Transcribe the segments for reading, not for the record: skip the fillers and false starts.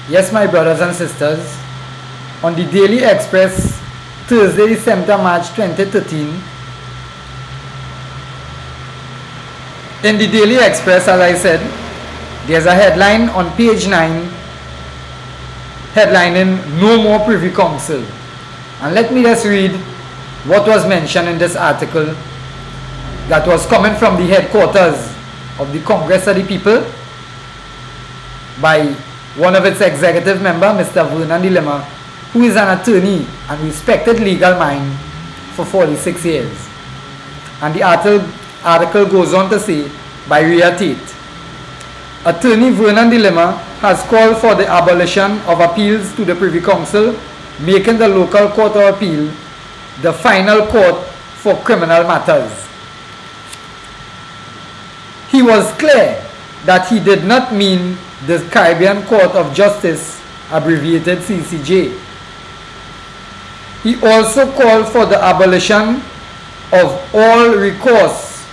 Yes, my brothers and sisters, on the Daily Express, Thursday, December, March 2013, in the Daily Express, as I said, there's a headline on page 9, headlining "No More Privy Council." And let me just read what was mentioned in this article that was coming from the headquarters of the Congress of the People by one of its executive members, Mr. Vernon Dilemma, who is an attorney and respected legal mind for 46 years. And the article goes on to say, by Rhea Tate, Attorney Vernon Dilemma has called for the abolition of appeals to the Privy Council, making the local court of appeal the final court for criminal matters. He was clear that he did not mean the Caribbean Court of Justice, abbreviated CCJ. He also called for the abolition of all recourse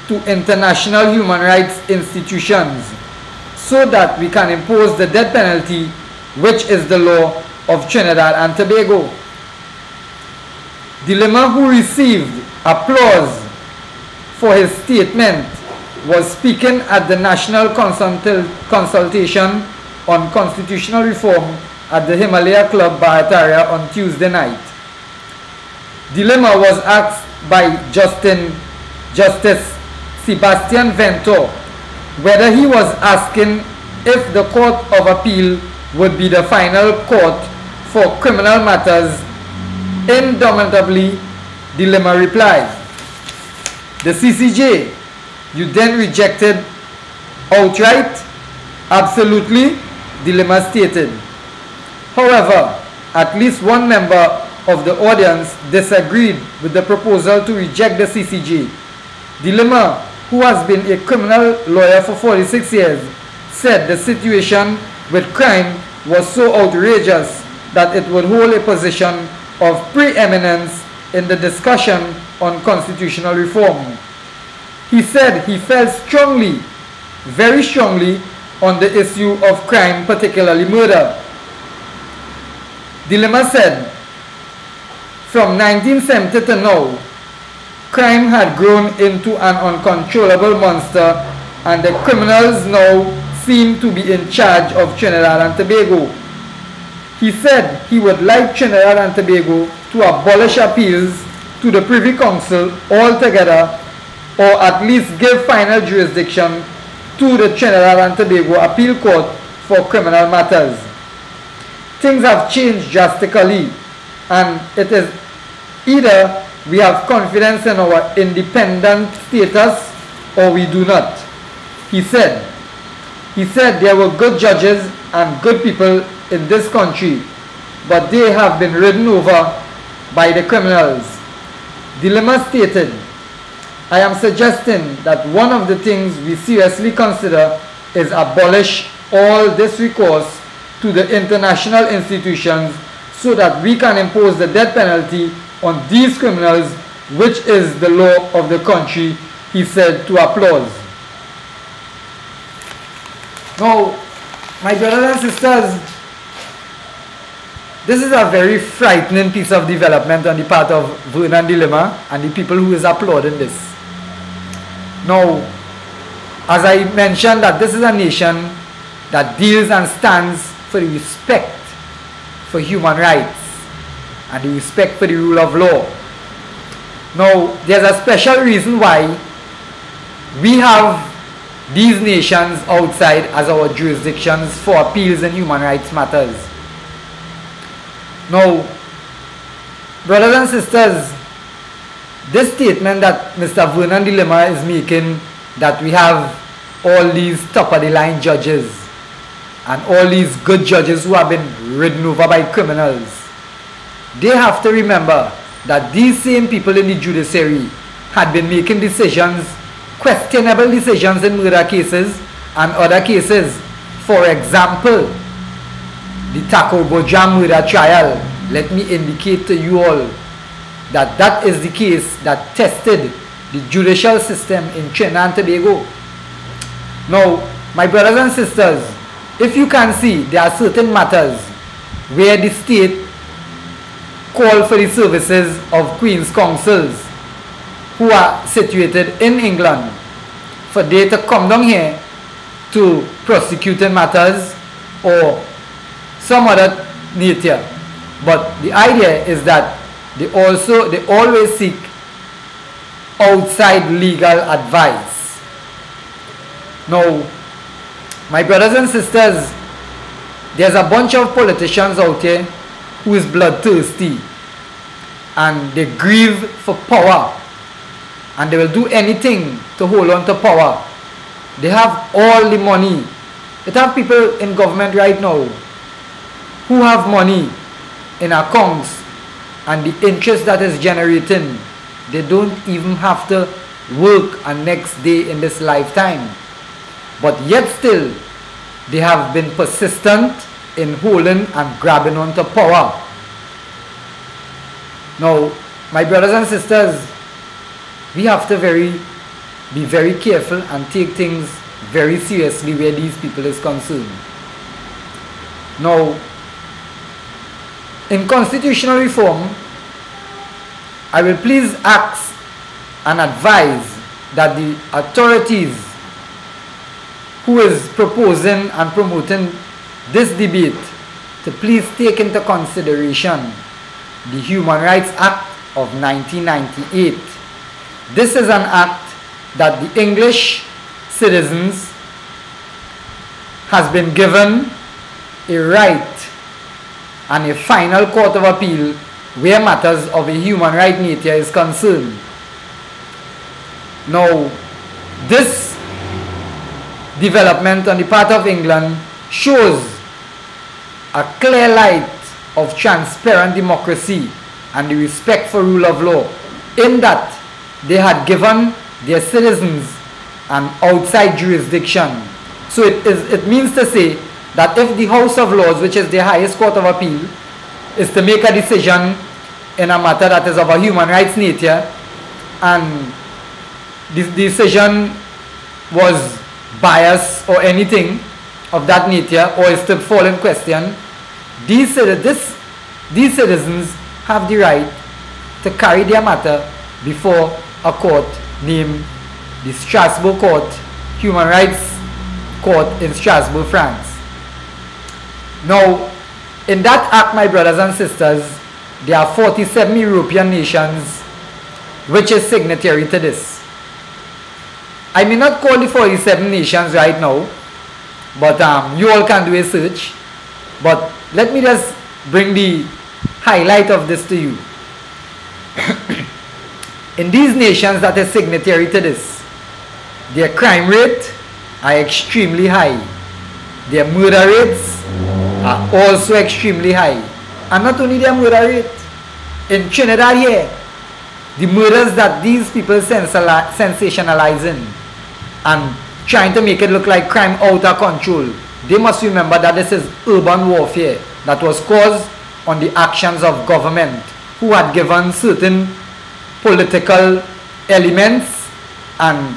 to international human rights institutions so that we can impose the death penalty, which is the law of Trinidad and Tobago. Dilemma, who received applause for his statement, was speaking at the National Consultation on Constitutional Reform at the Himalaya Club, Barataria, on Tuesday night. Dilemma was asked by Justice Sebastian Ventor whether he was asking if the Court of Appeal would be the final court for criminal matters. Indomitably, Dilemma replied, "The CCJ, you then rejected outright?" "Absolutely," Dilemma stated. However, at least one member of the audience disagreed with the proposal to reject the CCJ. Dilemma, who has been a criminal lawyer for 46 years, said the situation with crime was so outrageous that it would hold a position of preeminence in the discussion on constitutional reform. He said he felt strongly, very strongly, on the issue of crime, particularly murder. Dilemma said, from 1970 to now, crime had grown into an uncontrollable monster, and the criminals now seem to be in charge of Trinidad and Tobago. He said he would like Trinidad and Tobago to abolish appeals to the Privy Council altogether, or at least give final jurisdiction to the Trinidad and Tobago Appeal Court for criminal matters. Things have changed drastically, and it is either we have confidence in our independent status or we do not. He said there were good judges and good people in this country, but they have been ridden over by the criminals. Dilemma stated, "I am suggesting that one of the things we seriously consider is abolish all this recourse to the international institutions so that we can impose the death penalty on these criminals, which is the law of the country," he said to applause. Now, my brothers and sisters, this is a very frightening piece of development on the part of Vernon Dilemma and the people who is applauding this. Now, as I mentioned, that this is a nation that deals and stands for the respect for human rights and the respect for the rule of law. Now, there's a special reason why we have these nations outside as our jurisdictions for appeals in human rights matters. Now, brothers and sisters, this statement that Mr. Vernon Dilemma is making, that we have all these top-of-the-line judges and all these good judges who have been ridden over by criminals, they have to remember that these same people in the judiciary had been making decisions, questionable decisions in murder cases and other cases. For example, the Takobojam murder trial. Let me indicate to you all that that is the case that tested the judicial system in Trinidad and Tobago. Now, my brothers and sisters, if you can see, there are certain matters where the state call for the services of Queen's Counsels who are situated in England for they to come down here to prosecuting matters or some other nature. But the idea is that they always seek outside legal advice. Now, my brothers and sisters, there's a bunch of politicians out here who is bloodthirsty and they grieve for power and they will do anything to hold on to power. They have all the money. It have people in government right now who have money in accounts and the interest that is generating, they don't even have to work a next day in this lifetime. But yet still, they have been persistent in holding and grabbing onto power. Now, my brothers and sisters, we have to be very careful and take things very seriously where these people is concerned. Now, in constitutional reform, I will please ask and advise that the authorities who is proposing and promoting this debate to please take into consideration the Human Rights Act of 1998. This is an act that the English citizens has been given a right and a final court of appeal where matters of a human right nature is concerned. Now, this development on the part of England shows a clear light of transparent democracy and the respect for rule of law, in that they had given their citizens an outside jurisdiction. So it means to say that if the House of Lords, which is the highest court of appeal, is to make a decision in a matter that is of a human rights nature, and this decision was biased or anything of that nature, or is to fall in question, these citizens have the right to carry their matter before a court named the Strasbourg Court, Human Rights Court in Strasbourg, France. Now, in that act, my brothers and sisters, there are 47 European nations which is signatory to this. I may not call the 47 nations right now, but you all can do a search. But let me just bring the highlight of this to you. In these nations that are signatory to this, their crime rate are extremely high. Their murder rates are also extremely high. And not only their murder rate, in Trinidad here, the murders that these people sensationalizing and trying to make it look like crime out of control, they must remember that this is urban warfare that was caused on the actions of government who had given certain political elements and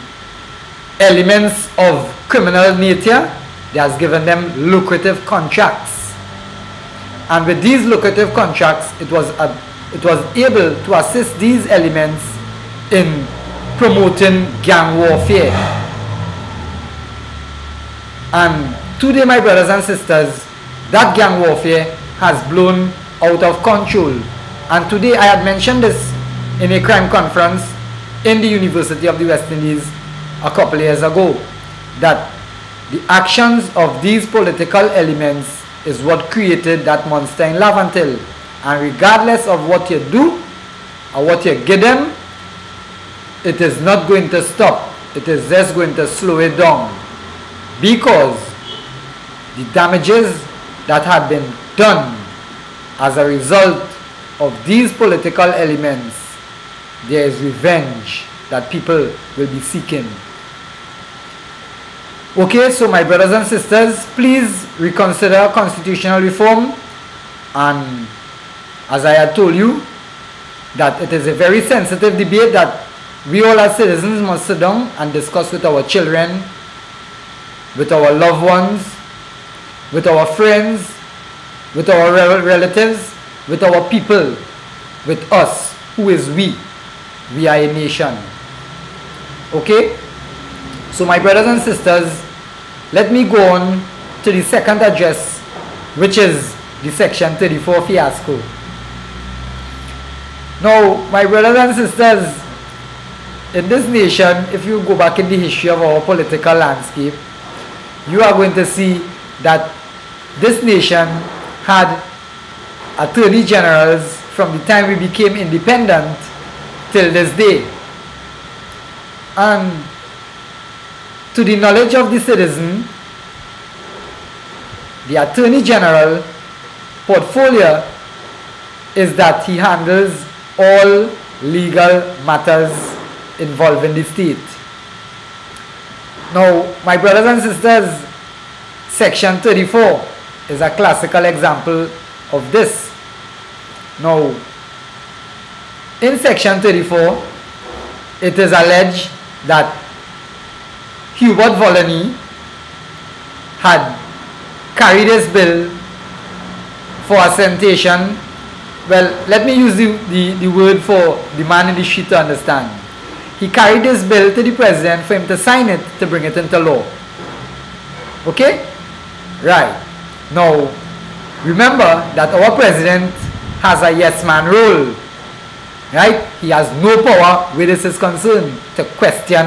elements of criminal nature. They has given them lucrative contracts, and with these lucrative contracts it was able to assist these elements in promoting gang warfare. And today, my brothers and sisters, that gang warfare has blown out of control. And today I had mentioned this in a crime conference in the University of the West Indies a couple years ago, that the actions of these political elements is what created that monster in Laventille. And regardless of what you do or what you give them, it is not going to stop. It is just going to slow it down, because the damages that have been done as a result of these political elements, there is revenge that people will be seeking. Okay, so my brothers and sisters, please reconsider constitutional reform. And as I had told you, that it is a very sensitive debate that we all as citizens must sit down and discuss with our children, with our loved ones, with our friends, with our relatives, with our people, with us. Who is we? We are a nation. Okay? So my brothers and sisters, let me go on to the second address, which is the Section 34 fiasco. Now, my brothers and sisters, in this nation, if you go back in the history of our political landscape, you are going to see that this nation had attorney generals from the time we became independent till this day. And to the knowledge of the citizen, the attorney general portfolio is that he handles all legal matters involving the state. Now, my brothers and sisters, Section 34 is a classical example of this. Now, in Section 34, it is alleged that Hubert Volney had carried his bill for assentation. Well, let me use the word for the man in the street to understand. He carried this bill to the president for him to sign it to bring it into law. Okay? Right. Now, remember that our president has a yes man rule. Right? He has no power where this is concerned to question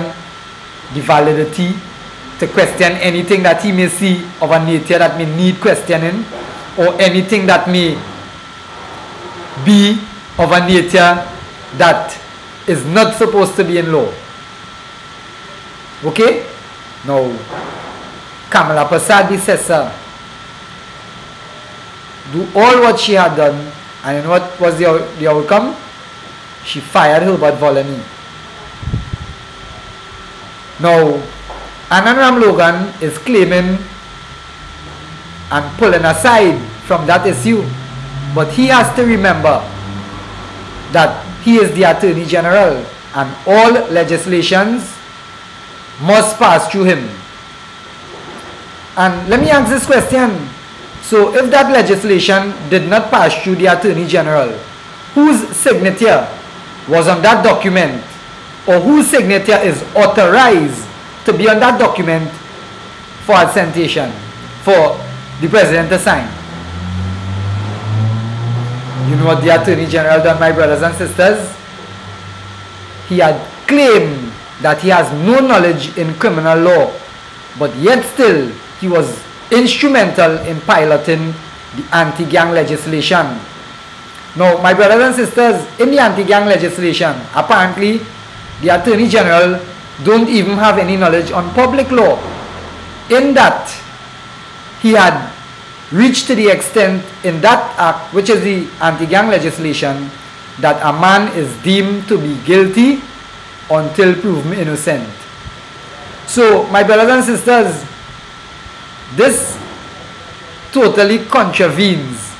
the validity, to question anything that he may see of a nature that may need questioning, or anything that may be of a nature that is not supposed to be in law. Okay? Now, Kamala Prasad, the assessor, do all what she had done, and you know what was the outcome? She fired Hubert Volney. Now, Anand Ramlogan is claiming and pulling aside from that issue, but he has to remember that he is the Attorney General and all legislations must pass through him. And let me ask this question. So if that legislation did not pass through the Attorney General, whose signature was on that document, or whose signature is authorized to be on that document for assentation, for the president to sign? You know what the Attorney General done, my brothers and sisters? He had claimed that he has no knowledge in criminal law, but yet still he was instrumental in piloting the anti-gang legislation. Now, my brothers and sisters, in the anti-gang legislation, apparently the Attorney General don't even have any knowledge on public law, in that he had reached to the extent in that act, which is the anti-gang legislation, that a man is deemed to be guilty until proven innocent. So, my brothers and sisters, this totally contravenes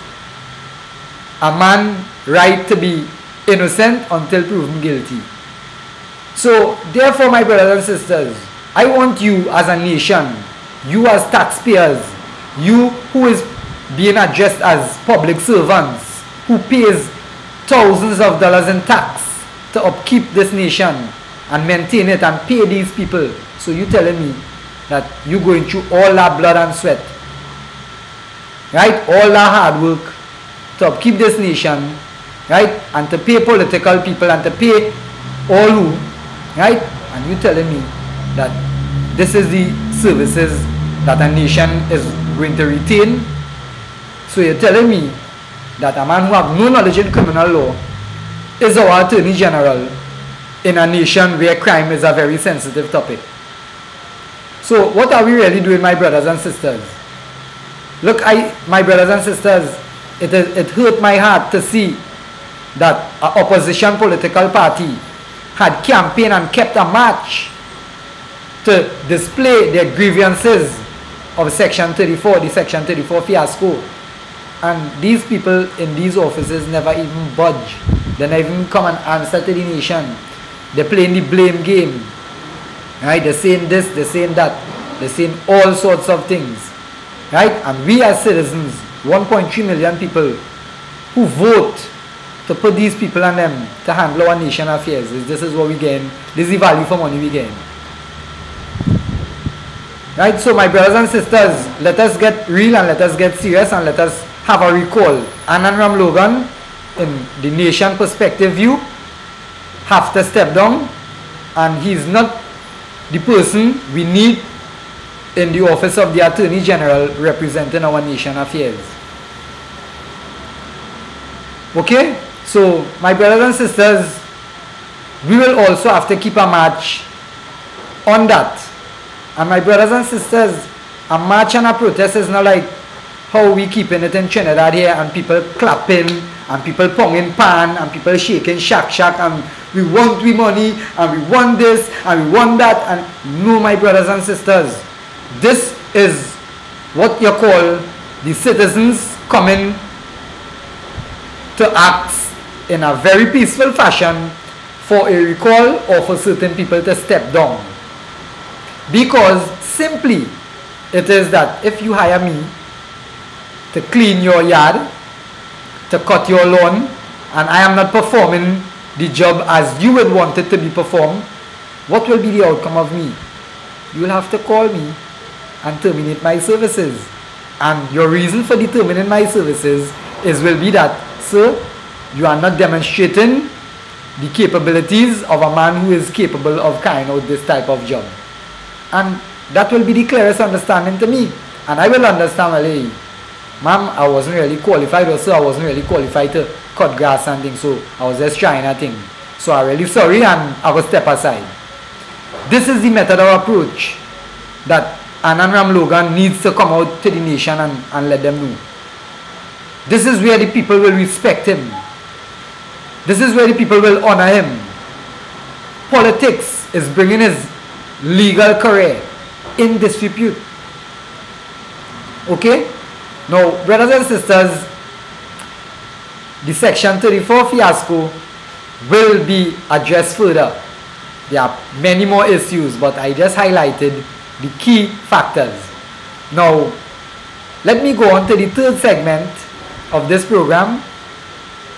a man's right to be innocent until proven guilty. So, therefore, my brothers and sisters, I want you as a nation, you as taxpayers, you who is being addressed as public servants, who pays thousands of dollars in tax to upkeep this nation and maintain it and pay these people. So you telling me that you going through all that blood and sweat, right? All that hard work to upkeep this nation, right? And to pay political people and to pay all who, right? And you telling me that this is the services that a nation is going to retain. So you're telling me that a man who has no knowledge in criminal law is our Attorney General in a nation where crime is a very sensitive topic. So what are we really doing, my brothers and sisters? Look, my brothers and sisters, it hurt my heart to see that an opposition political party had campaigned and kept a march to display their grievances of Section 34, the Section 34 fiasco. And these people in these offices never even budge. They never even come and answer to the nation. They're playing the blame game. Right? They're saying this, they're saying that. They're saying all sorts of things. right? And we as citizens, 1.3 million people who vote to put these people on them to handle our nation affairs. This is what we gain. This is the value for money we gain. Right? So my brothers and sisters, let us get real and let us get serious and let us have a recall. Anand Ram Logan, in the nation perspective view, have to step down, and he's not the person we need in the office of the Attorney General representing our nation affairs. Okay? So, my brothers and sisters, we will also have to keep a march on that. And my brothers and sisters, a march and a protest is not like how we keeping it in Trinidad here, and people clapping, and people ponging pan, and people shaking shack and we want we money, and we want this, and we want that. And no, my brothers and sisters, this is what you call the citizens coming to act in a very peaceful fashion for a recall or for certain people to step down. Because simply it is that if you hire me to clean your yard, to cut your lawn, and I am not performing the job as you would want it to be performed, what will be the outcome of me? You will have to call me and terminate my services. And your reason for terminating my services will be that, sir, you are not demonstrating the capabilities of a man who is capable of carrying out this type of job. And that will be the clearest understanding to me. And I will understand, well, hey, ma'am, I wasn't really qualified, or sir, I wasn't really qualified to cut grass and things, so I was just trying a thing. So I'm really sorry, and I will step aside. This is the method of approach that Anand Ram Logan needs to come out to the nation and let them know. This is where the people will respect him. This is where the people will honor him. Politics is bringing his legal career in disrepute. Okay? Now, brothers and sisters, the Section 34 fiasco will be addressed further. There are many more issues, but I just highlighted the key factors. Now, let me go on to the third segment of this program,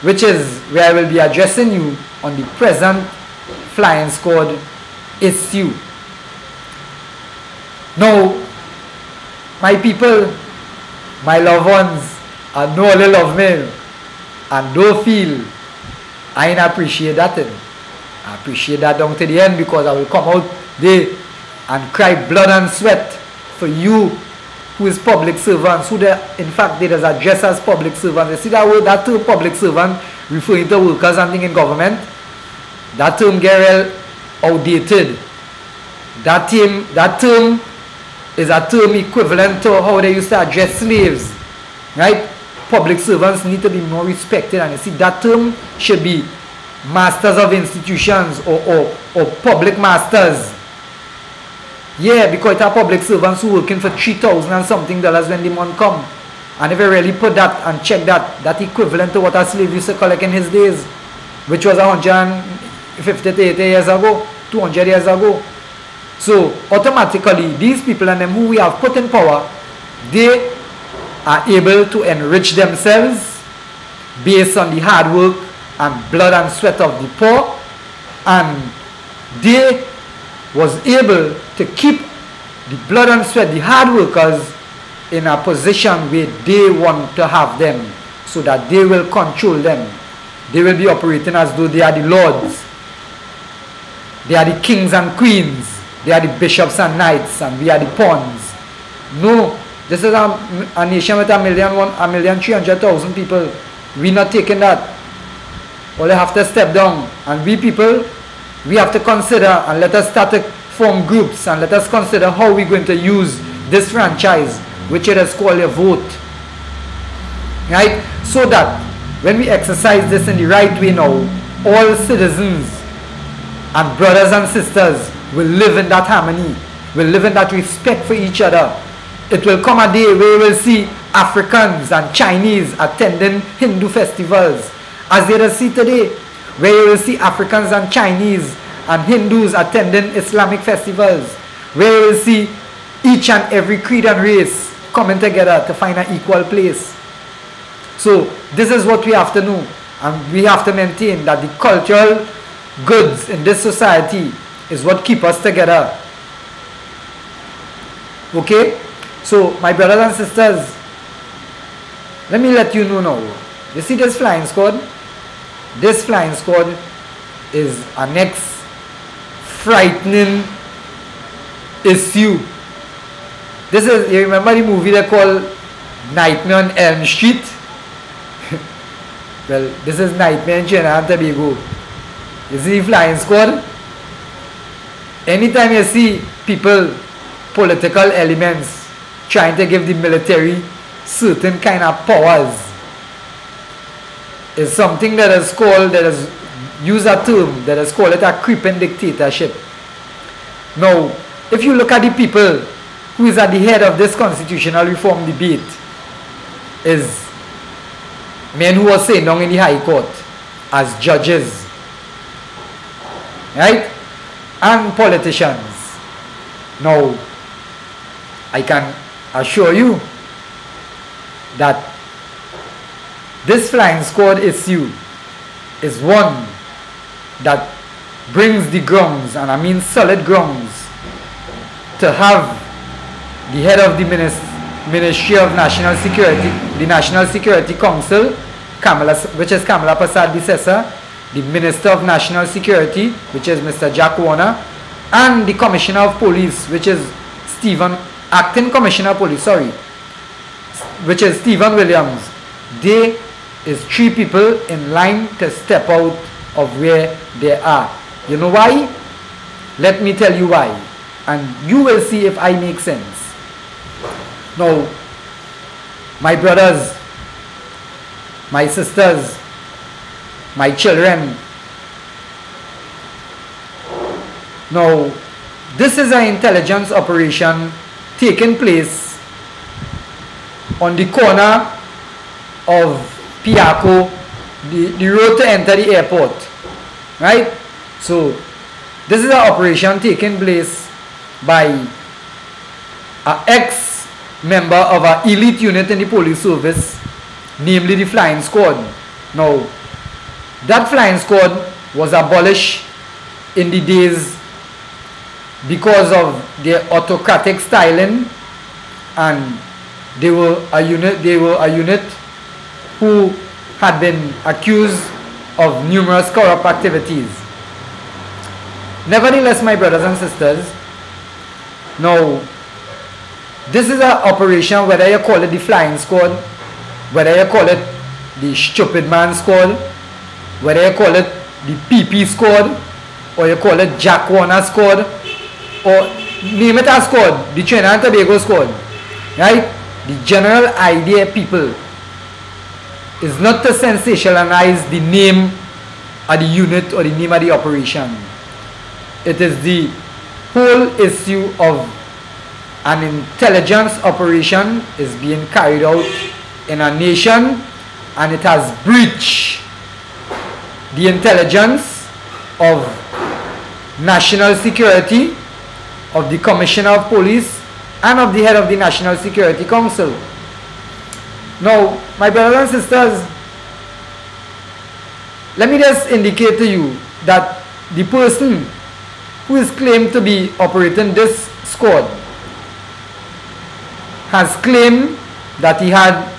which is where I will be addressing you on the present flying squad issue. Now, my people, my loved ones, and know they love me, and don't feel I appreciate that thing. I appreciate that down to the end, because I will come out there and cry blood and sweat for you who is public servants, who in fact they just address as public servants. You see that word, that term public servant, referring to workers and things in government, that term get real outdated. That term is a term equivalent to how they used to address slaves, right? Public servants need to be more respected, and you see that term should be masters of institutions or public masters. Yeah, because it are public servants who working for $3,000 and something when the month come. And if you really put that and check that equivalent to what a slave used to collect in his days, which was 150 to 80 years ago, 200 years ago. So automatically these people and them who we have put in power, they are able to enrich themselves based on the hard work and blood and sweat of the poor, and they was able to keep the blood and sweat, the hard workers, in a position where they want to have them, so that they will control them. They will be operating as though they are the lords. They are the kings and queens. They are the bishops and knights, and we are the pawns. No, this is a nation with 1,300,000 people. We not taking that. All they have to step down, and we people, we have to consider, and let us start to form groups, and let us consider how we're going to use this franchise, which it is called a vote, right? So that when we exercise this in the right way now, all citizens and brothers and sisters will live in that harmony, will live in that respect for each other. It will come a day where we will see Africans and Chinese attending Hindu festivals, as they see today, where you will see Africans and Chinese and Hindus attending Islamic festivals, where you will see each and every creed and race coming together to find an equal place. So this is what we have to know, and we have to maintain that the cultural goods in this society is what keep us together. Okay? So my brothers and sisters, let me let you know now. You see this flying squad? This flying squad is our next frightening issue. This is, you remember the movie they call Nightmare on Elm Street? Well, this is Nightmare in Trinidad and Tobago. You see the flying squad? Anytime you see people, political elements, trying to give the military certain kind of powers, is something that is called, that is use a term, that is called it a creeping dictatorship. Now, if you look at the people who is at the head of this constitutional reform debate, is men who are sitting down in the High Court as judges, right? And politicians. Now, I can assure you that this flying squad issue is one that brings the grounds, and I mean solid grounds, to have the head of the Ministry of National Security, the National Security Council, which is Kamala Prasad-Bissessar, the Minister of National Security, which is Mr. Jack Warner, and the Commissioner of Police, which is Acting Commissioner of Police, which is Stephen Williams. They is 3 people in line to step out of where they are. You know why? Let me tell you why, and you will see if I make sense. Now, my brothers, my sisters, my children, now this is an intelligence operation taking place on the corner of Piaco, the road to enter the airport, right? So this is an operation taking place by an ex-member of an elite unit in the police service, namely the flying squad. Now, that flying squad was abolished in the days because of their autocratic styling, and they were a unit who had been accused of numerous corrupt activities. Nevertheless, my brothers and sisters, now this is an operation, whether you call it the flying squad, whether you call it the stupid man squad, whether you call it the PP squad, or you call it Jack Warner squad, or name it a squad, the Trinidad and Tobago squad, right? The general idea, people, is not to sensationalize the name of the unit or the name of the operation. It is the whole issue of an intelligence operation is being carried out in a nation, and it has breached the intelligence of national security, of the Commissioner of Police, and of the head of the National Security Council. Now, my brothers and sisters, let me just indicate to you that the person who is claimed to be operating this squad has claimed that he had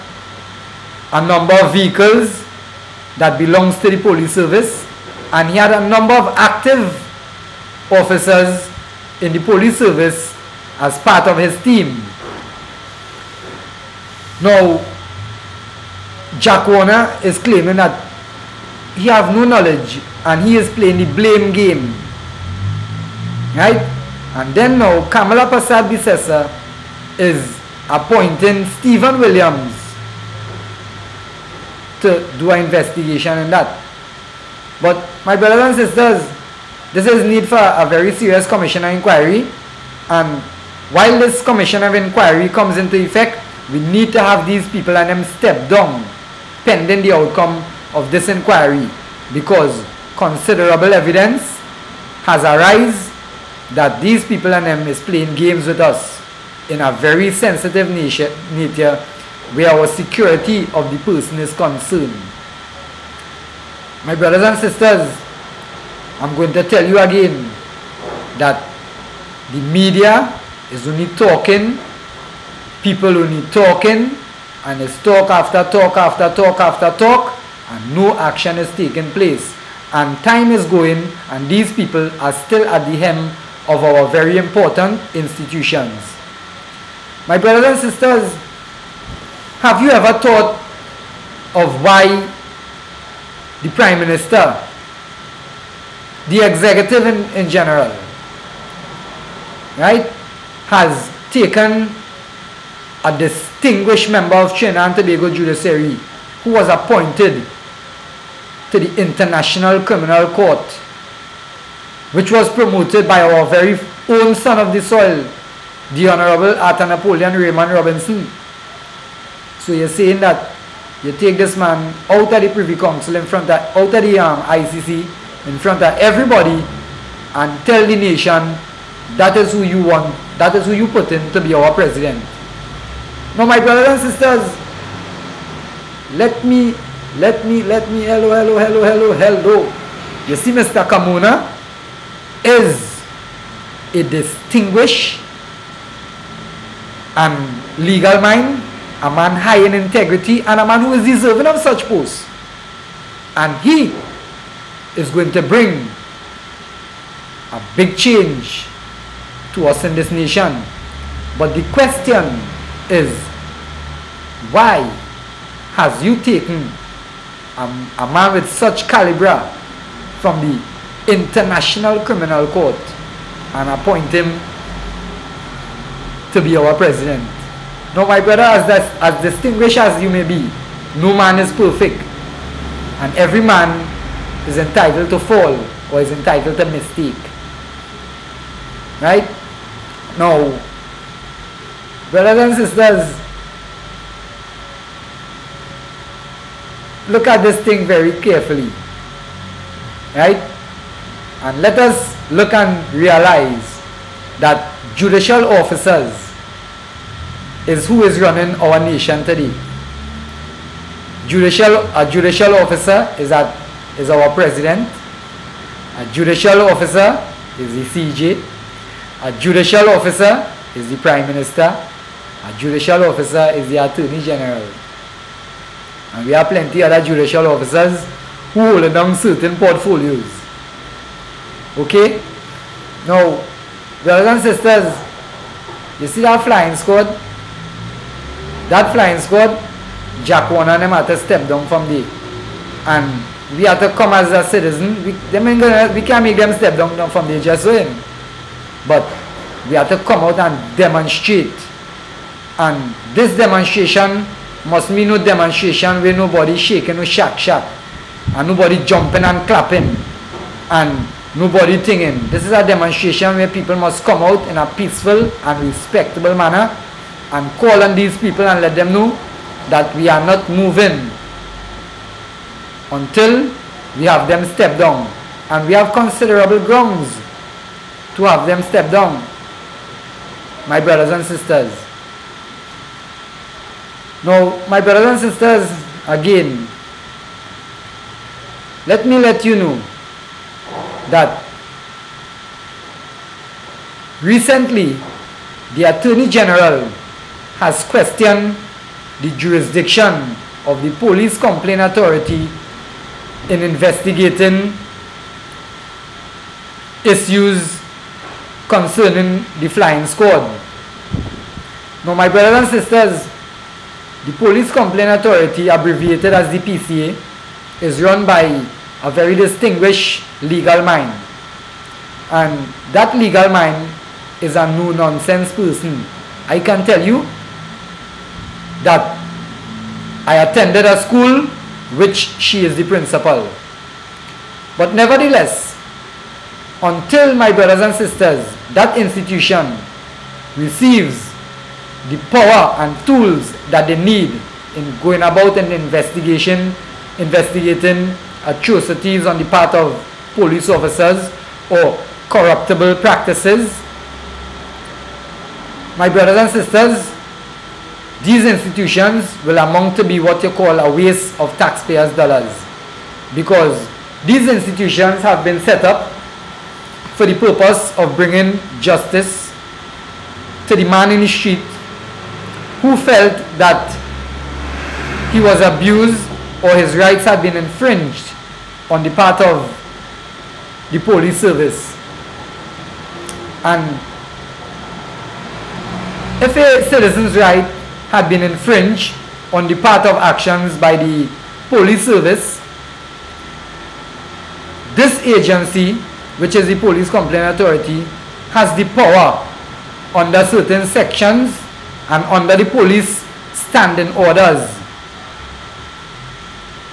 a number of vehicles that belongs to the police service, and he had a number of active officers in the police service as part of his team. Now, Jack Warner is claiming that he has no knowledge and he is playing the blame game, right? And then now Kamala Prasad-Bissessar is appointing Stephen Williams to do an investigation in that. But my brothers and sisters, this is need for a very serious commission of inquiry, and while this commission of inquiry comes into effect, we need to have these people and them step down pending the outcome of this inquiry, because considerable evidence has arisen that these people and them is playing games with us. in a very sensitive nature where our security of the person is concerned. My brothers and sisters, I'm going to tell you again that the media is only talking, people only talking, and it's talk after talk after talk after talk, and no action is taking place. And time is going, and these people are still at the helm of our very important institutions. My brothers and sisters, have you ever thought of why the Prime Minister, the executive in general, right, has taken a distinguished member of Trinidad and Tobago Judiciary who was appointed to the International Criminal Court, which was promoted by our very own son of the soil, the Honorable Arthur Napoleon Raymond Robinson? So you're saying that you take this man out of the Privy Council, out of the ICC, in front of everybody, and tell the nation that is who you want, that is who you put in to be our president. Now, my brothers and sisters, let me, hello. You see, Mr. Kamuna is a distinguished and legal mind, a man high in integrity, and a man who is deserving of such posts. And he is going to bring a big change to us in this nation. But the question is, why has you taken a man with such caliber from the International Criminal Court and appoint him to be our president? Now, my brother, as distinguished as you may be, no man is perfect, and every man is entitled to fall or is entitled to mistake. Right? Now, brothers and sisters, look at this thing very carefully. Right? And let us look and realize that judicial officers is who is running our nation today. A judicial officer is our president. A judicial officer is the CJ. A judicial officer is the Prime Minister. A judicial officer is the Attorney General. And we have plenty other judicial officers who hold down certain portfolios. Okay? Now, brothers and sisters, you see that flying squad? That flying squad, Jack Warner and them had to step down from there. And we have to come as a citizen. We can't make them step down from there just so. But we have to come out and demonstrate. And this demonstration must be no demonstration where nobody shaking, no shack, and nobody jumping and clapping, and nobody thinking. This is a demonstration where people must come out in a peaceful and respectable manner and call on these people and let them know that we are not moving until we have them step down. And we have considerable grounds to have them step down, my brothers and sisters. Now, my brothers and sisters, again, let me let you know that recently the Attorney General has questioned the jurisdiction of the Police Complaint Authority in investigating issues concerning the flying squad. Now, my brothers and sisters, the Police Complaint Authority, abbreviated as the PCA, is run by a very distinguished legal mind. And that legal mind is a no-nonsense person. I can tell you that I attended a school which she is the principal. But nevertheless, until, my brothers and sisters, that institution receives the power and tools that they need in going about an investigating atrocities on the part of police officers or corruptible practices, my brothers and sisters, these institutions will amount to be what you call a waste of taxpayers' dollars, because these institutions have been set up for the purpose of bringing justice to the man in the street who felt that he was abused or his rights had been infringed on the part of the police service. And if a citizen's right had been infringed on the part of actions by the police service, this agency, which is the Police Complaint Authority, has the power under certain sections and under the police standing orders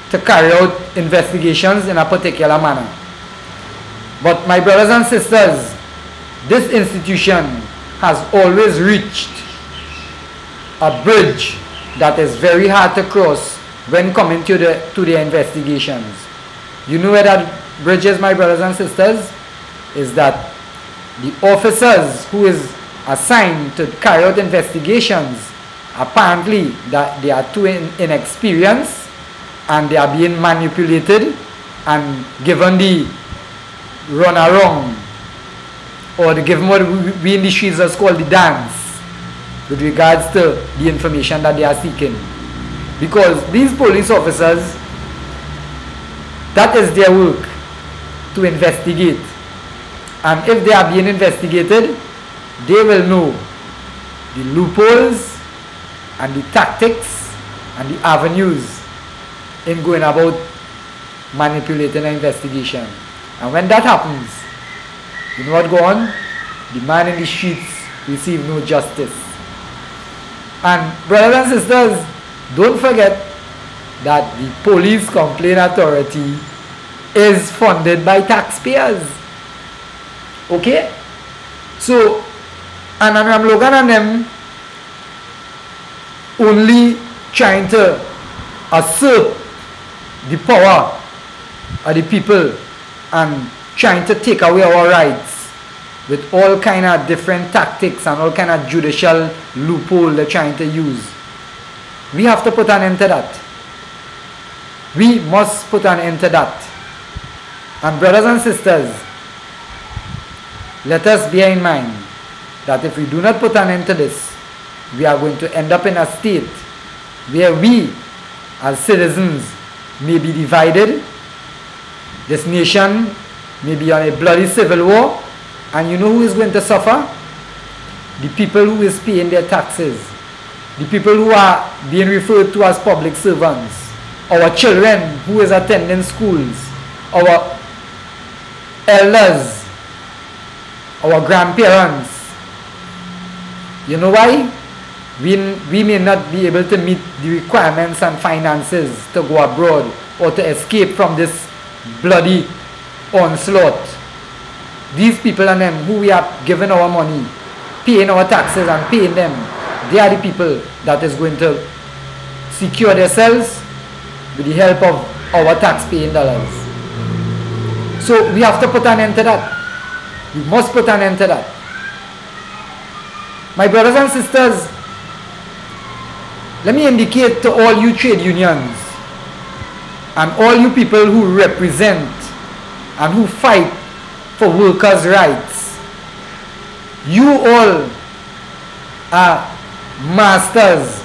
to carry out investigations in a particular manner. But my brothers and sisters, this institution has always reached a bridge that is very hard to cross when coming to the investigations. You know where that bridge is, my brothers and sisters? Is that the officers who is assigned to carry out investigations, apparently that they are too inexperienced and they are being manipulated and given the run around, or they given what we in the streets just call the dance with regards to the information that they are seeking. Because these police officers, that is their work, to investigate. And if they are being investigated, they will know the loopholes and the tactics and the avenues in going about manipulating an investigation. And when that happens, you know what go on? The man in the streets receive no justice. And brothers and sisters, don't forget that the Police Complaint Authority is funded by taxpayers. Okay? So, and Ram Logan and them only trying to assert the power of the people and trying to take away our rights with all kind of different tactics and all kind of judicial loophole they're trying to use. We have to put an end to that. We must put an end to that. And brothers and sisters, let us bear in mind that if we do not put an end to this, we are going to end up in a state where we as citizens may be divided. This nation may be on a bloody civil war, and you know who is going to suffer? The people who is paying their taxes, the people who are being referred to as public servants, our children who is attending schools, our elders, our grandparents. You know why? We may not be able to meet the requirements and finances to go abroad or to escape from this bloody onslaught. These people and them who we are giving our money, paying our taxes and paying them, they are the people that is going to secure themselves with the help of our tax-paying dollars. So we have to put an end to that. We must put an end to that. My brothers and sisters, let me indicate to all you trade unions and all you people who represent and who fight for workers' rights, you all are masters.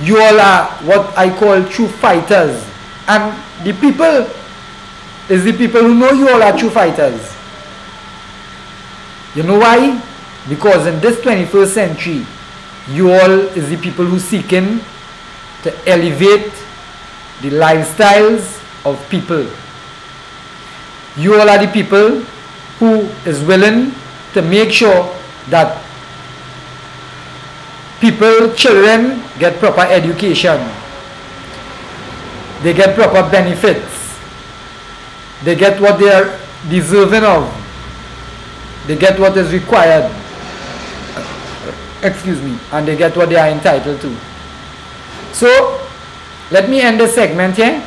You all are what I call true fighters. And the people is the people who know you all are true fighters. You know why? Because in this 21st century, you all is the people who seeking to elevate the lifestyles of people. You all are the people who is willing to make sure that people, children get proper education. They get proper benefits. They get what they are deserving of. They get what is required. Excuse me. And they get what they are entitled to. So, let me end this segment here.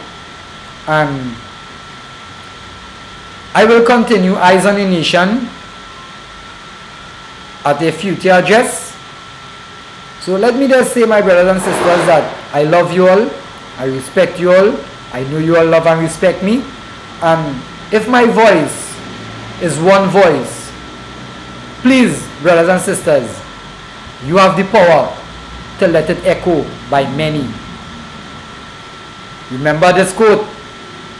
And I will continue Eyes on the Nation at a future address. So let me just say, my brothers and sisters, that I love you all, I respect you all, I know you all love and respect me, and if my voice is one voice, please, brothers and sisters, you have the power to let it echo by many. Remember this quote,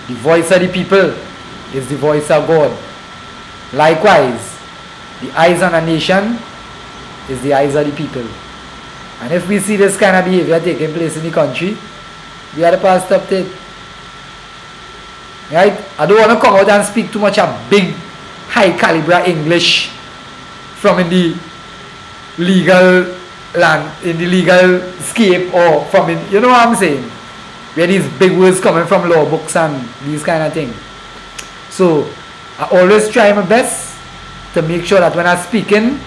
the voice of the people is the voice of God. Likewise, the eyes on a nation is the eyes of the people. And if we see this kind of behavior taking place in the country, we are the part to stop it. Right? I don't want to come out and speak too much of big, high caliber English from in the legal land, in the legal scape, or from in, you know what I'm saying? Where these big words coming from law books and these kind of things. So I always try my best to make sure that when I'm speaking,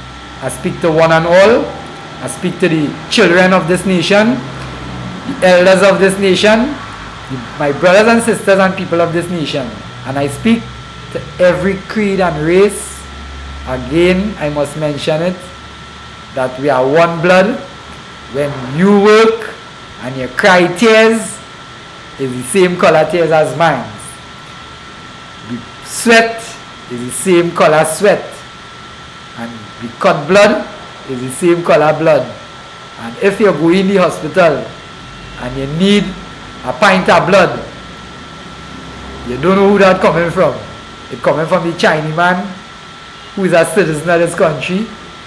I speak to one and all. I speak to the children of this nation, the elders of this nation, my brothers and sisters and people of this nation. And I speak to every creed and race. Again, I must mention it, that we are one blood. When you work and you cry tears, it's the same color tears as mine. The sweat is the same color sweat. And the cut blood is the same color blood. And if you go in the hospital and you need a pint of blood, you don't know who that coming from. It coming from the Chinese man who is a citizen of this country.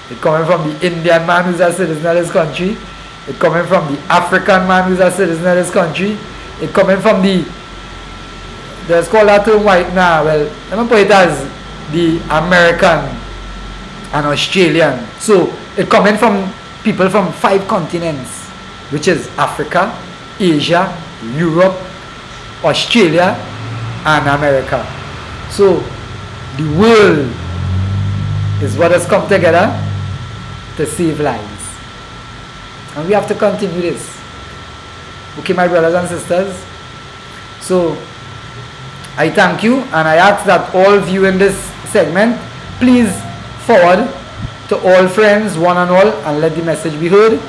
It coming from the Indian man who is a citizen of this country. It coming from the African man who is a citizen of this country. It coming from the, there's called that term white now, well, let me put it as the American and Australian. So it coming from people from 5 continents, which is Africa, Asia, Europe, Australia, and America. So the world is what has come together to save lives, and we have to continue this. Okay, my brothers and sisters. So I thank you, and I ask that all viewing this segment, please forward to all friends, one and all, and let the message be heard.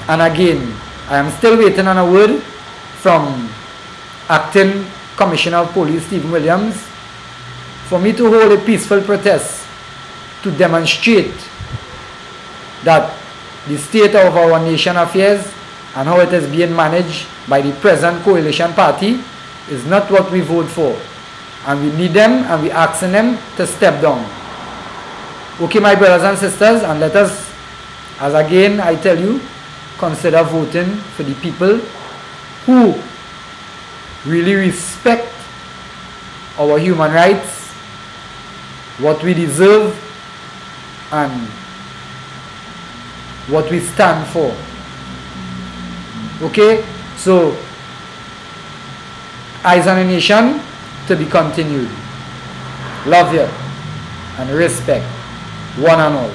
And again, I am still waiting on a word from Acting Commissioner of Police Stephen Williams for me to hold a peaceful protest to demonstrate that the state of our nation affairs and how it is being managed by the present coalition party is not what we vote for, and we need them, and we asking them to step down. Okay, my brothers and sisters, and let us, as again I tell you, consider voting for the people who really respect our human rights, what we deserve, and what we stand for. Okay, so Eyes on a Nation to be continued. Love you and respect one and all.